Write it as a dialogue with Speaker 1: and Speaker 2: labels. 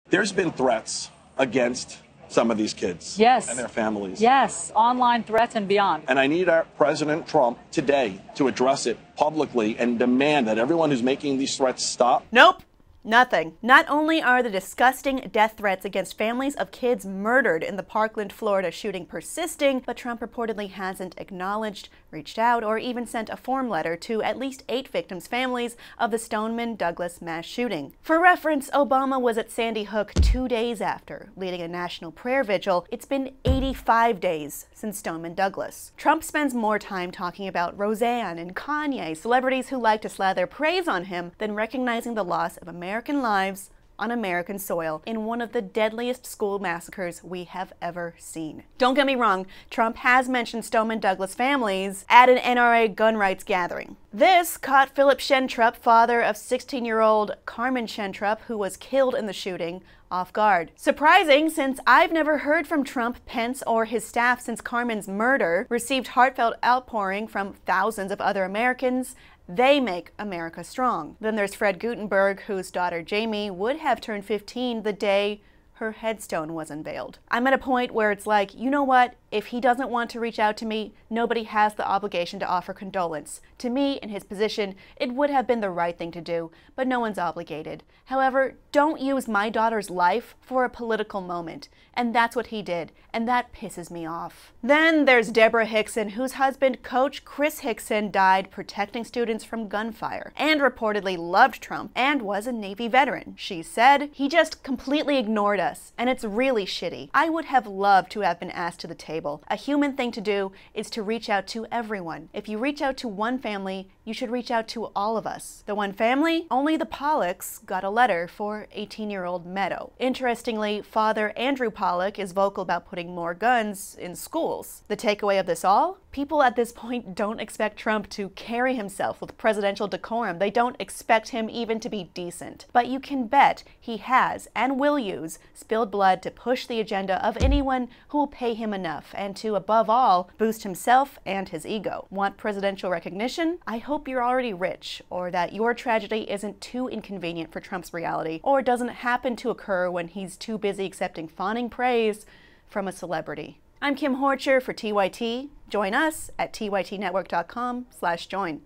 Speaker 1: There's been threats against some of these kids
Speaker 2: yes.
Speaker 1: and their families.
Speaker 2: Yes, online threats and beyond.
Speaker 1: And I need our President Trump today to address it publicly and demand that everyone who's making these threats stop.
Speaker 3: Nope. Nothing. Not only are the disgusting death threats against families of kids murdered in the Parkland, Florida shooting persisting, but Trump reportedly hasn't acknowledged, reached out, or even sent a form letter to at least 8 victims' families of the Stoneman Douglas mass shooting. For reference, Obama was at Sandy Hook 2 days after, leading a national prayer vigil. It's been 85 days since Stoneman Douglas. Trump spends more time talking about Roseanne and Kanye, celebrities who like to slather praise on him, than recognizing the loss of American lives on American soil in one of the deadliest school massacres we have ever seen. Don't get me wrong, Trump has mentioned Stoneman Douglas families at an NRA gun rights gathering. This caught Philip Schentrup, father of 16-year-old Carmen Schentrup, who was killed in the shooting, off guard. Surprising, since I've never heard from Trump, Pence, or his staff since Carmen's murder, received heartfelt outpouring from thousands of other Americans. They make America strong. Then there's Fred Guttenberg, whose daughter Jamie would have turned 15 the day her headstone was unveiled. I'm at a point where it's like, you know what? If he doesn't want to reach out to me, nobody has the obligation to offer condolence. To me, in his position, it would have been the right thing to do, but no one's obligated. However, don't use my daughter's life for a political moment. And that's what he did, and that pisses me off. Then there's Deborah Hickson, whose husband, Coach Chris Hickson, died protecting students from gunfire, and reportedly loved Trump, and was a Navy veteran. She said, "He just completely ignored us, and it's really shitty. I would have loved to have been asked to the table. A human thing to do is to reach out to everyone. If you reach out to one family, you should reach out to all of us." The one family? Only the Pollocks got a letter for 18-year-old Meadow. Interestingly, Father Andrew Pollock is vocal about putting more guns in schools. The takeaway of this all? People at this point don't expect Trump to carry himself with presidential decorum. They don't expect him even to be decent. But you can bet he has and will use spilled blood to push the agenda of anyone who will pay him enough, and to, above all, boost himself and his ego. Want presidential recognition? I hope you're already rich, or that your tragedy isn't too inconvenient for Trump's reality, or doesn't happen to occur when he's too busy accepting fawning praise from a celebrity. I'm Kim Horcher for TYT. Join us at tytnetwork.com/join.